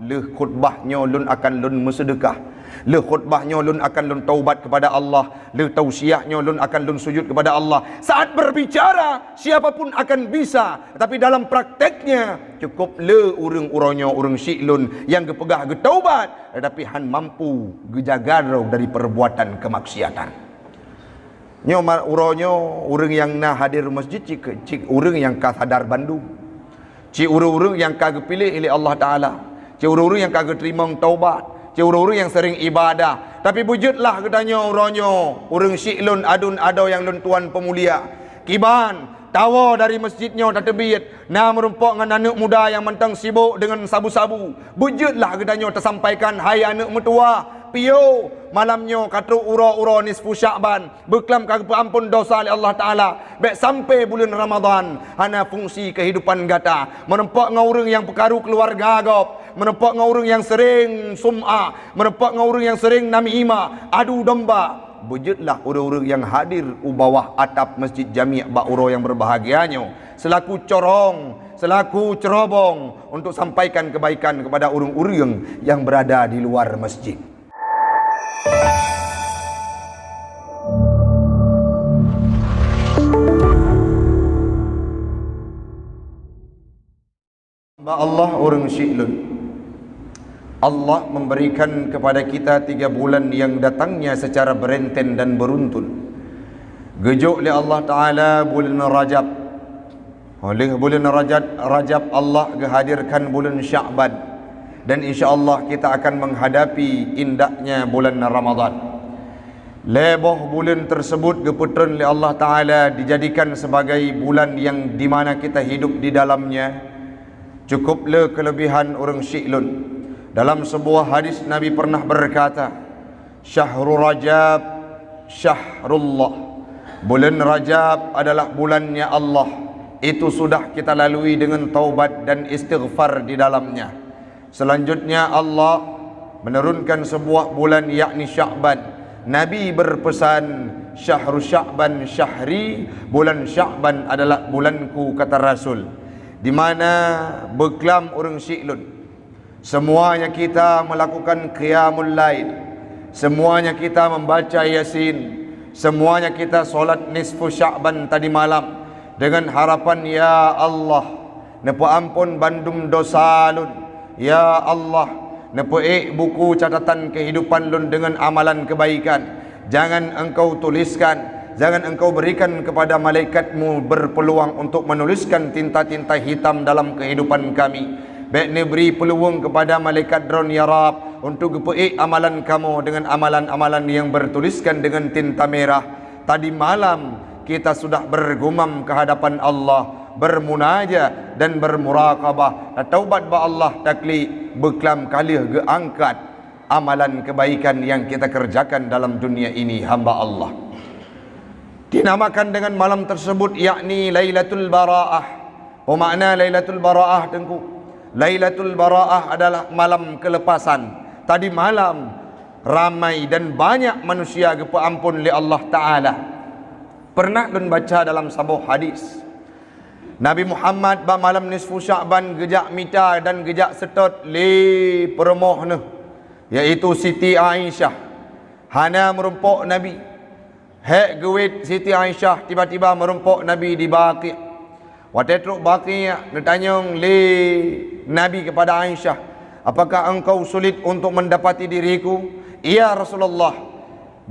le khutbahnya lun akan lun bersedekah, le khutbahnya lun akan lun taubat kepada Allah, le tausiahnya lun akan lun sujud kepada Allah. Saat berbicara siapapun akan bisa, tapi dalam prakteknya cukup le urang-urangnya urang syik lun yang gepegah getaubat, tetapi han mampu gejaga dari perbuatan kemaksiatan. Nyo uronyo urang yang na hadir masjid cik urang yang ka sadar Bandung, cik urang-urang yang kagak pilih oleh Allah Ta'ala, cik urang-urang yang kagak terima taubat, cik urang-urang yang sering ibadah, tapi wujudlah katanya uronyo urang syik lun adun ado yang lun tuan pemulia kiban tawa dari masjidnya tak terbit na merumpok dengan anak muda yang mentang sibuk dengan sabu-sabu. Wujudlah katanya tersampaikan, hai anak mertua pio malamnya kata ura-ura nisfu Sya'ban beklam kagak ampun dosa oleh Allah Ta'ala baik sampai bulan Ramadan hana fungsi kehidupan gata menempak ngaurang yang pekaru keluarga agop, menempak ngaurang yang sering sum'ah, menempak ngaurang yang sering namihima adu domba. Wujudlah orang-orang yang hadir u bawah atap masjid jami' ba'uro yang berbahagianya selaku corong, selaku cerobong untuk sampaikan kebaikan kepada orang-orang yang berada di luar masjid. Allah orang syi'lun, Allah memberikan kepada kita 3 bulan yang datangnya secara berenten dan beruntun. Gejuk oleh Allah Ta'ala bulan Rajab. Oleh bulan Rajab Allah hadirkan bulan Sya'ban. Dan insya-Allah kita akan menghadapi indahnya bulan Ramadan. Leboh bulan tersebut geputran oleh Allah Ta'ala dijadikan sebagai bulan yang dimana kita hidup di dalamnya. Cukuplah kelebihan orang syi'lun. Dalam sebuah hadis Nabi pernah berkata, Syahrul Rajab Syahrullah. Bulan Rajab adalah bulannya Allah. Itu sudah kita lalui dengan taubat dan istighfar di dalamnya. Selanjutnya Allah menurunkan sebuah bulan yakni Sya'ban. Nabi berpesan, Syahrul Sya'ban syahri, bulan Sya'ban adalah bulanku, kata Rasul. Di mana beklam orang syi'lun. Semuanya kita melakukan qiyamul lail, semuanya kita membaca Yasin, semuanya kita solat nisfu Sya'ban tadi malam dengan harapan, ya Allah nepa ampun bandum dosa lun, ya Allah nepa buku catatan kehidupan lun dengan amalan kebaikan. Jangan engkau tuliskan, jangan engkau berikan kepada malaikatmu berpeluang untuk menuliskan tinta-tinta hitam dalam kehidupan kami. Baik ni beri peluang kepada malaikat dron ya Rab untuk gepeik amalan kamu dengan amalan-amalan yang bertuliskan dengan tinta merah. Tadi malam kita sudah bergumam ke hadapan Allah, bermunajat dan bermuraqabah. Taubat ba Allah takli beklam kalih geangkat amalan kebaikan yang kita kerjakan dalam dunia ini hamba Allah. Dinamakan dengan malam tersebut yakni Lailatul Bara'ah. Apa makna Lailatul Bara'ah tengku? Lailatul Bara'ah adalah malam kelepasan. Tadi malam ramai dan banyak manusia gepa ampun oleh Allah Ta'ala. Pernah dan baca dalam sebuah hadis Nabi Muhammad ba malam nisfu Sya'ban gejak mita dan gejak setot li peremoh yaitu Siti Aisyah. Hana merumpok Nabi. Hek gewit Siti Aisyah tiba-tiba merumpok Nabi di Baqi'. Waktu itu Baqi' ditanyong li Nabi kepada Aisyah, apakah engkau sulit untuk mendapati diriku? Iya Rasulullah,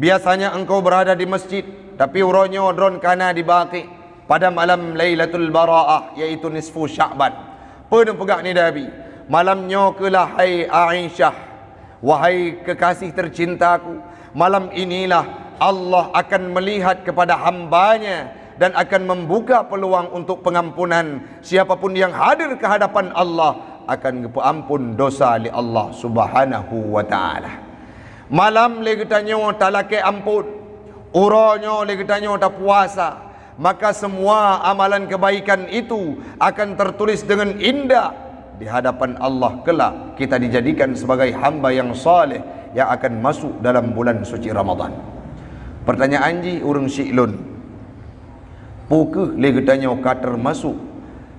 biasanya engkau berada di masjid, tapi uronyo dron kana di Baqi' pada malam Lailatul Bara'ah, yaitu nisfu Sya'ban. Penuh pegak ni Nabi, malamnya kelah hai Aisyah, wahai kekasih tercintaku, malam inilah Allah akan melihat kepada hambanya dan akan membuka peluang untuk pengampunan. Siapapun yang hadir ke hadapan Allah akan ampun dosa li Allah Subhanahu wa Ta'ala. Malam le getanyo talake ampun, uronyo le getanyo ta puasa, maka semua amalan kebaikan itu akan tertulis dengan indah di hadapan Allah kelak. Kita dijadikan sebagai hamba yang saleh yang akan masuk dalam bulan suci Ramadan. Pertanyaan ji urang syi'lun, pukeh le getanyo ka termasuk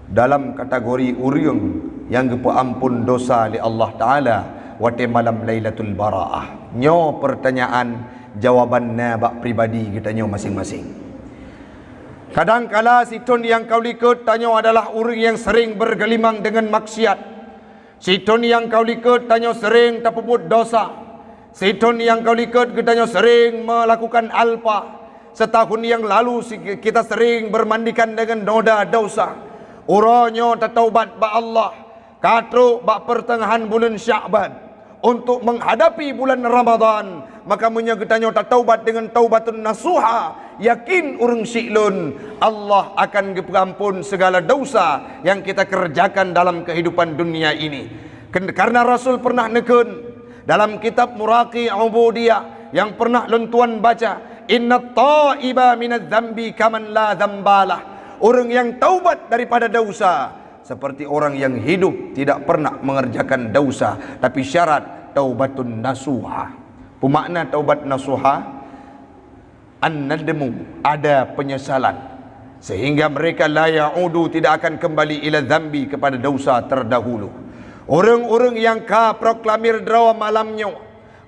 dalam kategori urang yang ampun dosa li Allah Ta'ala wate malam Lailatul Bara'ah. Nyo pertanyaan jawaban nabak pribadi kita nyo masing-masing. Kadang-kala siton yang kau likut tanyo adalah orang yang sering bergelimang dengan maksiat. Siton yang kau likut tanyo sering terpebut dosa. Siton yang kau likut kita sering melakukan alpa. Setahun yang lalu kita sering bermandikan dengan noda dosa. Uronyo tertaubat ba Allah. Katruk bak pertengahan bulan Sya'ban untuk menghadapi bulan Ramadan, maka menyagetanyo taubat dengan taubatun nasuha. Yakin urang syi'lun Allah akan pengampun segala dosa yang kita kerjakan dalam kehidupan dunia ini. Karena Rasul pernah neken dalam kitab Muraqi Ubudiyah yang pernah lentuan baca, inna ta'iba minadz dzambi kaman la dzambalah. Orang yang taubat daripada dosa seperti orang yang hidup tidak pernah mengerjakan dosa. Tapi syarat taubatun nasuha. Pemakna taubat nasuha, an-nadmu, ada penyesalan, sehingga mereka la ya'udu, tidak akan kembali ila dzambi, kepada dosa terdahulu. Orang-orang yang ka proklamir drawa malamnya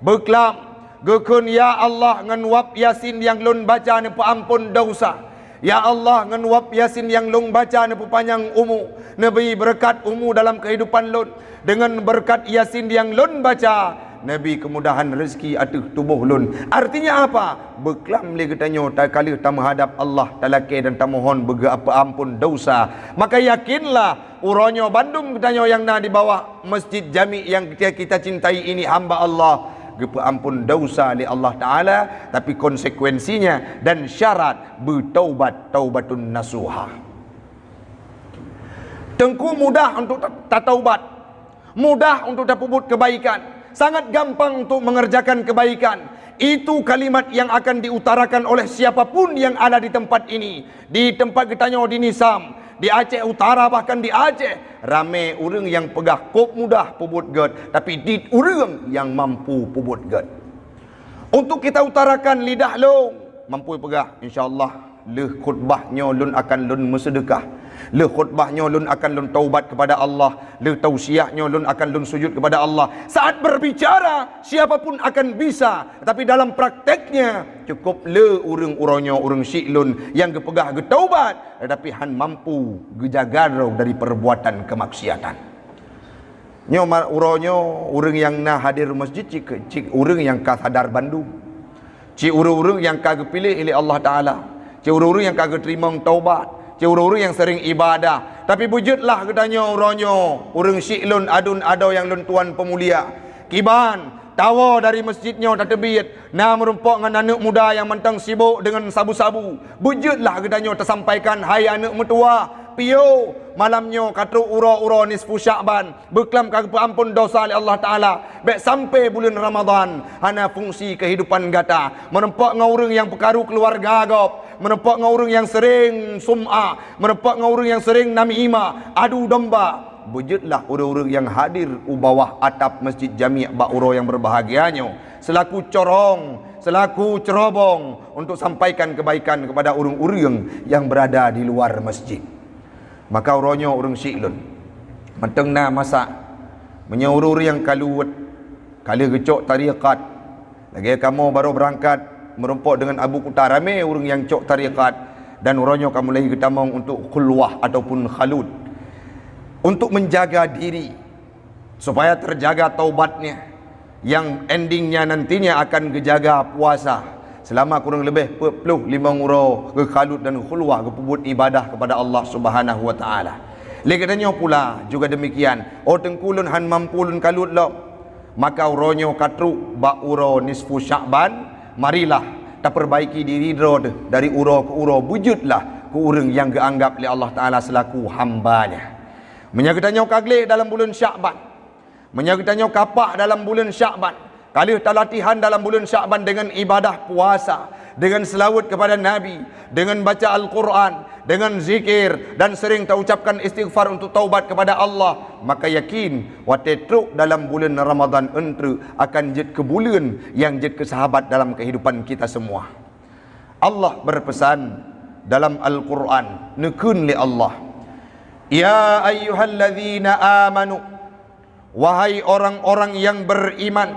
beklam gekun ya Allah ngan wap yasin yang lun baca ne ampun dosa. Ya Allah ngan wap yasin yang lung baca ne panjang umur, Nabi berkat umur dalam kehidupan lun. Dengan berkat yasin yang lun baca, Nabi kemudahan rezeki atuh tubuh lun. Artinya apa? Beklam le katanya tak kali ta menghadap Allah talake dan ta mohon bega apa ampun dosa. Maka yakinlah uronyo Bandung katanya yang na di bawah Masjid Jami yang kita cintai ini hamba Allah, ampun dosa oleh Allah Ta'ala, tapi konsekuensinya dan syarat bertaubat, taubatun nasuha. Tengku mudah untuk taubat, mudah untuk terpubut kebaikan, sangat gampang untuk mengerjakan kebaikan. Itu kalimat yang akan diutarakan oleh siapapun yang ada di tempat ini, di tempat kitanya di Nisam, di Aceh Utara, bahkan di Aceh ramai orang yang pegah kop mudah pubut ged, tapi di orang yang mampu pubut ged. Untuk kita utarakan lidah long mampu pegah, insyaallah le khutbahnya lun akan lun bersedekah, le khutbahnya lun akan lun taubat kepada Allah, le tausiahnya lun akan lun sujud kepada Allah. Saat berbicara siapapun akan bisa, tapi dalam prakteknya cukup le urang-urangnya urang syi'lun yang gepegah getaubat, tetapi han mampu gejagarau dari perbuatan kemaksiatan. Nyo uronyo urang yang na hadir masjid cik urang yang ka sadar Bandung, cik urang-urang yang kagak pilih oleh Allah Ta'ala, cik urang-urang yang kagak terima taubat, cik urang-urang yang sering ibadah. Tapi wujudlah katanya uronyo urang syi'lun adun ado yang lun tuan pemulia kiban tawa dari masjidnya tak terbit na merumpok dengan anak muda yang mentang sibuk dengan sabu-sabu. Wujudlah katanya tersampaikan, hai anak mertua pio malamnya katu uro-uro nisfu Sya'ban beklam kagak ampun dosa oleh Allah Ta'ala baik sampai bulan Ramadan. Hana fungsi kehidupan gata menempak ngaurang yang pekaru keluarga agop, menempak ngaurang yang sering sum'ah, menempak ngaurang yang sering namimah, adu domba. Wujudlah orang-orang yang hadir di bawah atap Masjid Jami' Ba'uro yang berbahagianya selaku corong, selaku cerobong untuk sampaikan kebaikan kepada orang-orang yang berada di luar masjid. Maka uronyo orang syi'lun mentengna masa menyuruh yang kaluwet kali gecok tariqat lagi kamu baru berangkat merumpok dengan Abu Kutar, ramai orang yang cok tariqat, dan uronyo kamu lagi ketamong untuk khulwah ataupun khalud, untuk menjaga diri supaya terjaga taubatnya yang endingnya nantinya akan kejaga puasa selama kurang lebih 25 uro ke khalut dan khulwah ke pubut ibadah kepada Allah Subhanahu wa taala. Lekatanya pula juga demikian, oh tengkulun han mampulun kalut lo, maka uronyo katru ba uro nisfu Sya'ban, marilah ta perbaiki diri dari uro ke uro, wujudlah ke urang yang dianggap oleh Allah Taala selaku hambanya. Menyagitannya kagle dalam bulan Sya'ban, menyagitannya kapak dalam bulan Sya'ban, kali latihan dalam bulan Sya'ban dengan ibadah puasa, dengan selawat kepada Nabi, dengan baca Al-Quran, dengan zikir, dan sering terucapkan istighfar untuk taubat kepada Allah. Maka yakin watetruk dalam bulan Ramadan entru akan jid ke bulan yang jid ke sahabat dalam kehidupan kita semua. Allah berpesan dalam Al-Quran, nekun li Allah, Ya ayyuhalladzina amanu, wahai orang-orang yang beriman,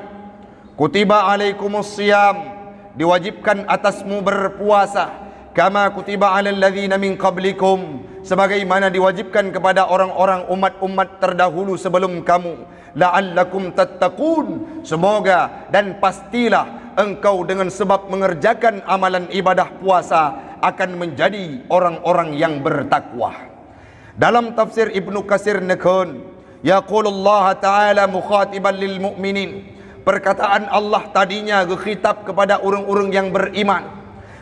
kutiba alaikumus siyam, diwajibkan atasmu berpuasa, kama kutiba alal ladzina min qablikum, sebagaimana diwajibkan kepada orang-orang umat-umat terdahulu sebelum kamu, la'allakum tattaqun, semoga dan pastilah engkau dengan sebab mengerjakan amalan ibadah puasa akan menjadi orang-orang yang bertakwa. Dalam tafsir Ibnu Katsir nekun, yaqulullah ta'ala mukhatiban lil mu'minin, perkataan Allah tadinya gekhitab kepada orang-orang yang beriman.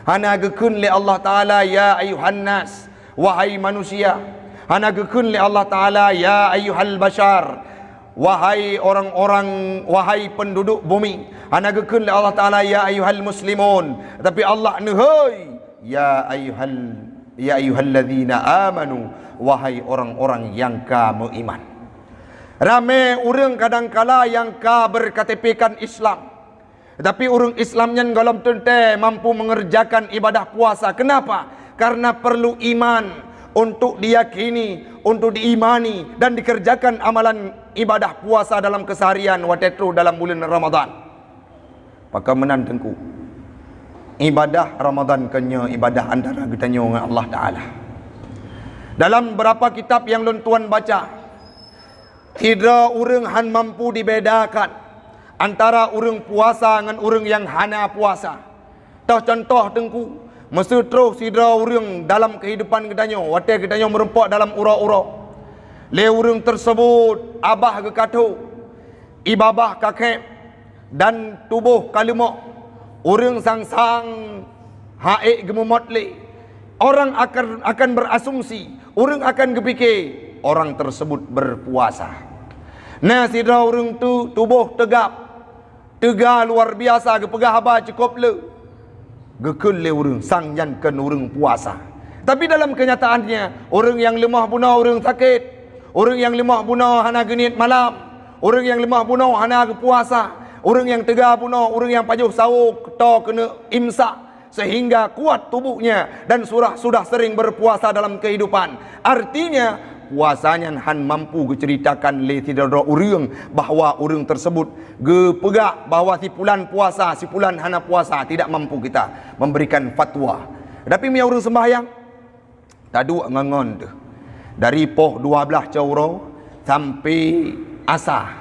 Hana gekun li Allah Ta'ala ya ayuhan nas, wahai manusia. Hana gekun li Allah Ta'ala ya ayuhal bashar, wahai orang-orang, wahai penduduk bumi. Hana gekun li Allah Ta'ala ya ayuhal muslimun. Tapi Allah nehoi ya ayyuhalladzina amanu, wahai orang-orang yang kamu iman. Ramai orang kadang-kala yang ka berKTP-kan Islam, tapi orang Islamnya golom tente mampu mengerjakan ibadah puasa. Kenapa? Karena perlu iman untuk diyakini, untuk diimani dan dikerjakan amalan ibadah puasa dalam keseharian watetru dalam bulan Ramadan. Maka menantengku, ibadah Ramadan kenya ibadah antara kita dengan Allah Ta'ala. Dalam beberapa kitab yang tuan baca, tidak orang han mampu dibedakan antara orang puasa dengan orang yang hana puasa. Contoh tengku, mesti terus sidra orang dalam kehidupan kita nyo, wate kita nyo merempak dalam ura-ura. Le orang tersebut abah ke katu, ibabah kakek dan tubuh kalimah. Orang sang-sang haik gemumot le. Orang akan berasumsi, orang akan kepikir orang tersebut berpuasa. Nah, sidra orang tu tubuh tegap, tegar luar biasa, gepegah haba cukup le. Gekun le orang sang jankan orang puasa. Tapi dalam kenyataannya, orang yang lemah punah orang sakit, orang yang lemah punah hana genit malam, orang yang lemah punah hana puasa, orang yang tegar punah, orang yang pajuh sahur to kena imsak, sehingga kuat tubuhnya dan sudah sering berpuasa dalam kehidupan. Artinya puasanya han mampu ceritakan le tidak orang bahawa orang tersebut gepegak bahawa si pulan puasa, si pulan hana puasa. Tidak mampu kita memberikan fatwa. Tapi mi orang sembahyang tadu ngangon tu dari poh 12 cauro sampai asa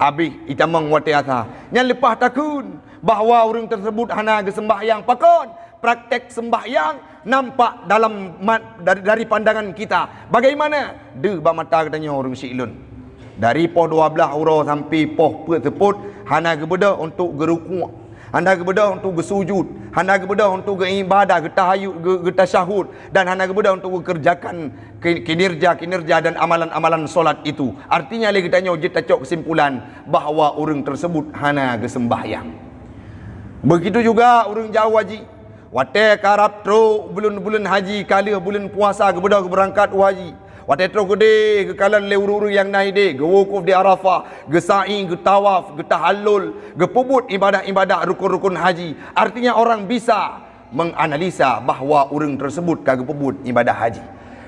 habis itamang wate asa nya lepas takun bahawa orang tersebut hana ge sembahyang. Pakon praktek sembahyang nampak dalam dari pandangan kita. Bagaimana? De ba mata katanya orang Syilun. Dari poh 12 uro sampai poh tersebut hana ge beda untuk geruku', hana ge beda untuk gesujud, hana ge beda untuk ibadah, getahayud, getasyahud, dan hana ge beda untuk kerjakan kinerja dan amalan-amalan solat itu. Artinya lagi katanya kita cok kesimpulan bahawa orang tersebut hana ge sembahyang. Begitu juga orang jauh haji. Wate karap tro bulan-bulan haji kali bulan puasa ke bedah berangkat haji. Wate tro gede ke kalan le urang yang naik de, ge wukuf di Arafah, ge sa'i, ge tawaf, ge tahallul, ge pubut ibadah-ibadah rukun-rukun haji. Artinya orang bisa menganalisa bahawa orang tersebut kagak pubut ibadah haji.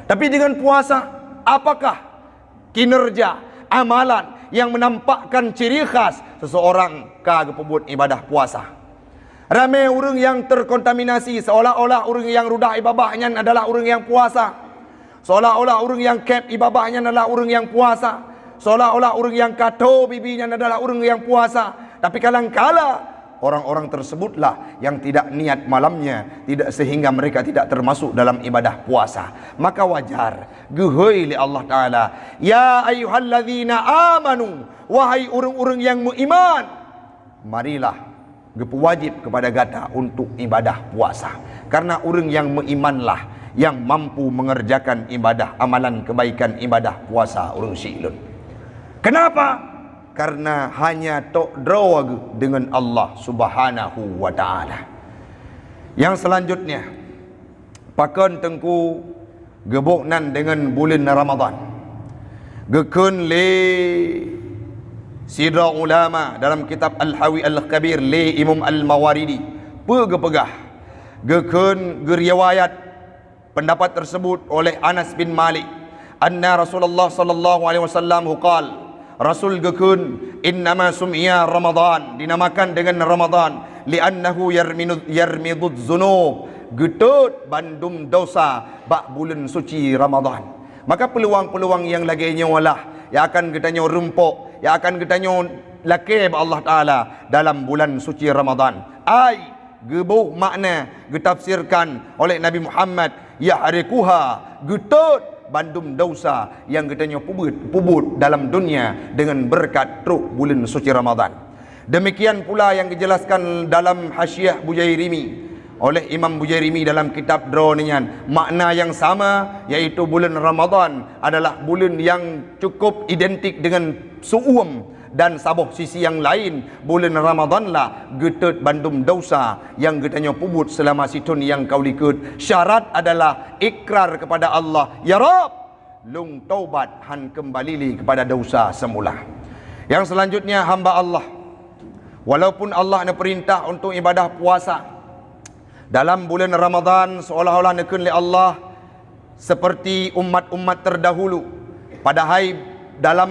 Tapi dengan puasa, apakah kinerja amalan yang menampakkan ciri khas seseorang kagak pubut ibadah puasa? Ramai orang yang terkontaminasi seolah-olah orang yang rudah ibadahnya adalah orang yang puasa. Seolah-olah orang yang kep ibadahnya adalah orang yang puasa. Seolah-olah orang yang kato bibinya adalah orang yang puasa. Tapi kadang-kala orang-orang tersebutlah yang tidak niat malamnya, tidak sehingga mereka tidak termasuk dalam ibadah puasa. Maka wajar gehoi li Allah Ta'ala, ya ayyuhalladzina amanu, wahai orang-orang yang beriman, marilah wajib kepada gata untuk ibadah puasa. Karena orang yang berimanlah yang mampu mengerjakan ibadah amalan kebaikan ibadah puasa orang Syilun. Kenapa? Karena hanya tok drawag dengan Allah Subhanahu wa Ta'ala. Yang selanjutnya, pakon tengku geboknan dengan bulan Ramadan. Gekun le sidra ulama dalam kitab Al-Hawi Al-Kabir le Imam Al-Mawaridi pegah gekun geriwayat pendapat tersebut oleh Anas bin Malik. anna Rasulullah sallallahu alaihi wasallam qala, Rasul gekun innama sum'iya Ramadan, dinamakan dengan Ramadan li'annahu yarmidud zunub, getut bandum dosa bak bulan suci Ramadan. Maka peluang-peluang yang laginya walah yang akan kita nyo rempuk, yang akan kita nyo lakib Allah Taala dalam bulan suci Ramadan. Ai gebuh makna getafsirkan oleh Nabi Muhammad, yahrikuha, getut bandum dosa yang kita nyo pubut dalam dunia dengan berkat truk bulan suci Ramadan. Demikian pula yang dijelaskan dalam Hasyiah Bujairimi oleh Imam Bujairimi dalam kitab Dronian, makna yang sama, yaitu bulan Ramadan adalah bulan yang cukup identik dengan su'um, dan sabuh sisi yang lain bulan Ramadan lah getut bandum dosa yang getanya pubut selama situn yang kau likut. Syarat adalah ikrar kepada Allah, ya Rab, lung taubat han kembali kepada dosa semula. Yang selanjutnya hamba Allah, walaupun Allah nak perintah untuk ibadah puasa dalam bulan Ramadan, seolah-olah nekun oleh Allah seperti umat-umat terdahulu. Padahal dalam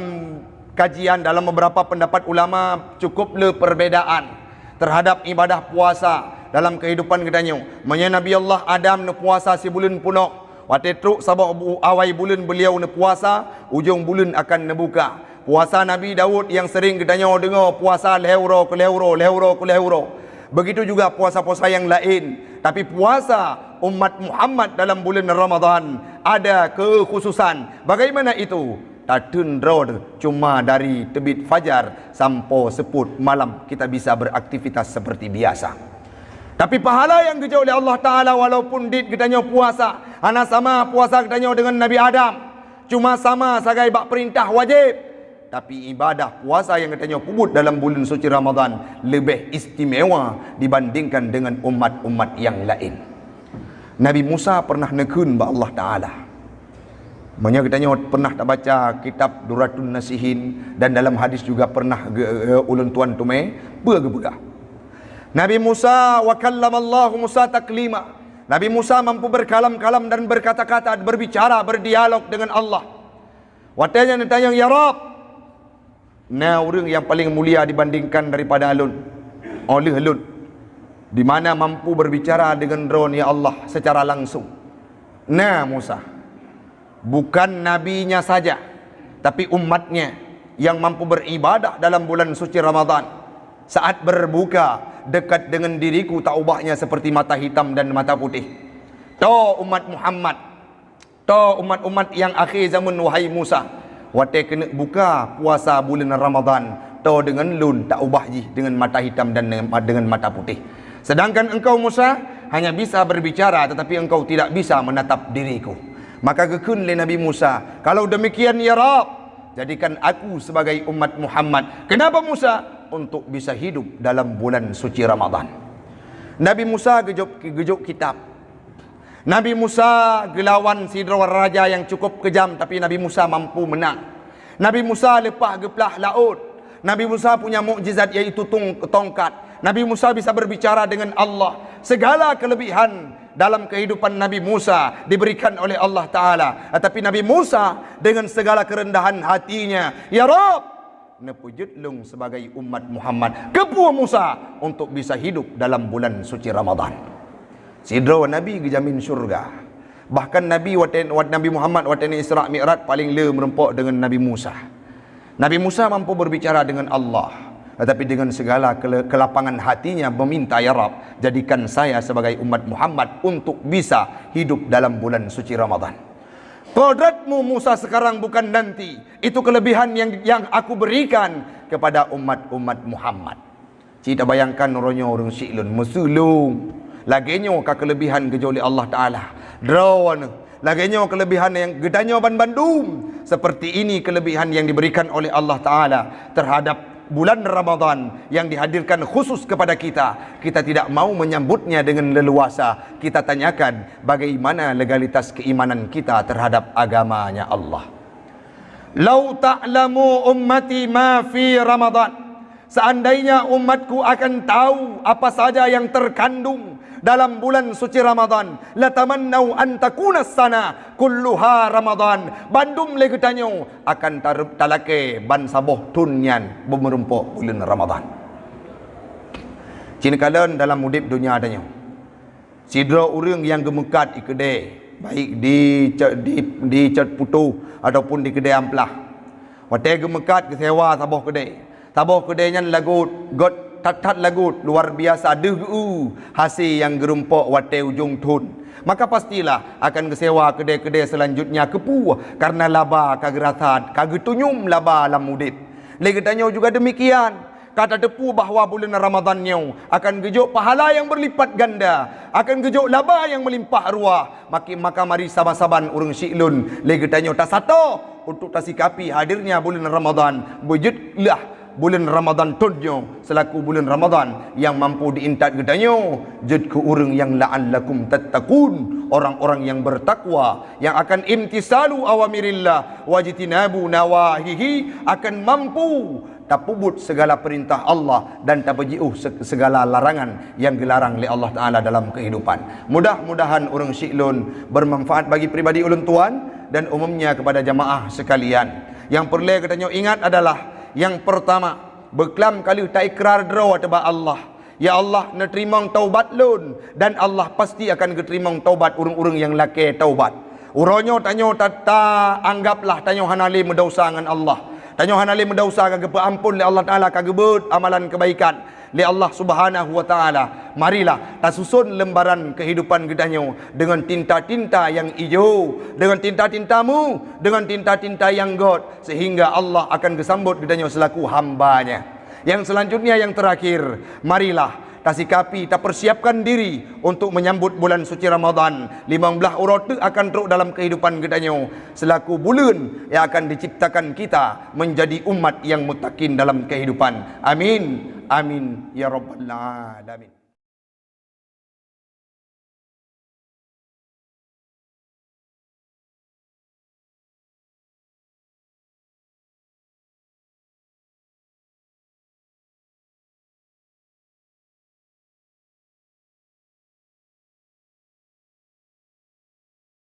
kajian, dalam beberapa pendapat ulama, cukup le perbedaan terhadap ibadah puasa dalam kehidupan kitanya. Manya Nabi Allah Adam ne puasa si bulan punoh, waktu truk sabah awal bulan beliau ne puasa, ujung bulan akan nebuka. Puasa Nabi Daud yang sering kitanya dengar puasa lehuro ke lehuro, lehuro ke lehuro. Begitu juga puasa-puasa yang lain. Tapi puasa umat Muhammad dalam bulan Ramadan ada kekhususan. Bagaimana itu? Tatun road cuma dari terbit fajar sampai seput malam kita bisa beraktivitas seperti biasa. Tapi pahala yang dijauh oleh Allah Ta'ala, walaupun dit kita nyo puasa, ana sama puasa kita nyo dengan Nabi Adam, cuma sama sebagai bak perintah wajib. Tapi ibadah puasa yang katanya pubut dalam bulan suci Ramadan lebih istimewa dibandingkan dengan umat-umat yang lain. Nabi Musa pernah nekun ba Allah Ta'ala. Maknanya katanya pernah tak baca kitab Duratun Nasihin, dan dalam hadis juga pernah ulun tuan tume begah. Nabi Musa wa kallamallahu Musa taklima. Nabi Musa mampu berkalam-kalam dan berkata-kata, berbicara, berdialog dengan Allah. Watanya ditanya, ya Rab, nah orang yang paling mulia dibandingkan daripada alun, oleh alun, di mana mampu berbicara dengan drone ya Allah secara langsung. Nah Musa, bukan nabinya saja, tapi umatnya yang mampu beribadah dalam bulan suci Ramadan. Saat berbuka dekat dengan diriku, tak ubahnya seperti mata hitam dan mata putih. To umat Muhammad, to umat-umat yang akhir zaman, wahai Musa, waktu kena buka puasa bulan Ramadan, tau dengan lun tak ubah ji dengan mata hitam dan dengan mata putih. Sedangkan engkau Musa hanya bisa berbicara, tetapi engkau tidak bisa menatap diriku. Maka gekun le Nabi Musa, kalau demikian ya Rab, jadikan aku sebagai umat Muhammad. Kenapa Musa? Untuk bisa hidup dalam bulan suci Ramadan. Nabi Musa gejuk kitab. Nabi Musa gelawan sidra raja yang cukup kejam, tapi Nabi Musa mampu menang. Nabi Musa lepas geplah laut. Nabi Musa punya mukjizat, iaitu tongkat. Nabi Musa bisa berbicara dengan Allah. Segala kelebihan dalam kehidupan Nabi Musa diberikan oleh Allah Ta'ala. Tetapi Nabi Musa dengan segala kerendahan hatinya, ya Rab, nepujut lung sebagai umat Muhammad, kepuh Musa untuk bisa hidup dalam bulan suci Ramadan. Sidra Nabi gejamin syurga. Bahkan Nabi Nabi Muhammad waktu Isra Mi'raj paling le merempuk dengan Nabi Musa. Nabi Musa mampu berbicara dengan Allah, tetapi dengan segala kelapangan hatinya meminta, ya Rab, jadikan saya sebagai umat Muhammad untuk bisa hidup dalam bulan suci Ramadan. Kodratmu Musa sekarang bukan nanti. Itu kelebihan yang aku berikan kepada umat-umat Muhammad. Cita bayangkan orang syi'lun mesulung. Laginya ka kelebihan gejoli Allah Ta'ala. Drawan. Laginya kelebihan yang gedanya bandum. Seperti ini kelebihan yang diberikan oleh Allah Ta'ala terhadap bulan Ramadan yang dihadirkan khusus kepada kita. Kita tidak mau menyambutnya dengan leluasa. Kita tanyakan bagaimana legalitas keimanan kita terhadap agamanya Allah. Lau ta'lamu ummati ma fi Ramadan. Seandainya umatku akan tahu apa saja yang terkandung dalam bulan suci Ramadan, la tamannau an takuna sana kulluha Ramadan. Bandum le getanyo akan talake ban saboh tunyan bemerumpuk bulan Ramadan. Cina kalian dalam mudip dunia adanya. Sidra urang yang gemekat di kedai, baik di Cat Putu ataupun di kedai Amplah. Watai gemekat ke sewa saboh kedai. Saboh kedai nyan lagu got tat lagut luar biasa degu hasil yang gerumpuk wate ujung tun, maka pastilah akan kesewa kedai-kedai selanjutnya kepu karena laba kagerasat kagetunyum laba lam mudip. Lagi tanya juga demikian, kata tepu bahawa bulan Ramadannya akan gejuk pahala yang berlipat ganda, akan gejuk laba yang melimpah ruah. Maka mari saban-saban urang syiklun lagi tanya tak satu untuk tasikapi hadirnya bulan Ramadan, wujudlah bulan Ramadan tunyo selaku bulan Ramadan yang mampu diintat gedanyo jad ke urang yang la'allakum tattaqun, orang-orang yang bertakwa yang akan imtisalu awamirillah wajtinabu nawahihi, akan mampu tapubut segala perintah Allah dan tapajiuh segala larangan yang dilarang oleh Allah Taala dalam kehidupan. Mudah-mudahan urang syiklun bermanfaat bagi pribadi ulun tuan dan umumnya kepada jamaah sekalian. Yang perlu katanya ingat adalah yang pertama, beklam kali tak ikrar draw teba Allah. Ya Allah, nak terima taubat lun, dan Allah pasti akan terima taubat urang-urang yang laki taubat. Uronyo tanyo tata anggaplah tanyo hanali mendausa dengan Allah. Tanyo hanali mendausa kagak ampun le Allah Taala kagak amalan kebaikan li Allah Subhanahu wa taala. Marilah tasusun lembaran kehidupan gedanyo dengan tinta-tinta yang hijau, dengan tinta-tintamu, dengan tinta-tinta yang god, sehingga Allah akan kesambut gedanyo selaku hambanya. Yang selanjutnya, yang terakhir, marilah tasikapi, tak persiapkan diri untuk menyambut bulan suci Ramadan. 15 urut akan teruk dalam kehidupan gedanyo selaku bulan yang akan diciptakan kita menjadi umat yang mutakin dalam kehidupan. Amin. Amin ya rabbal alamin.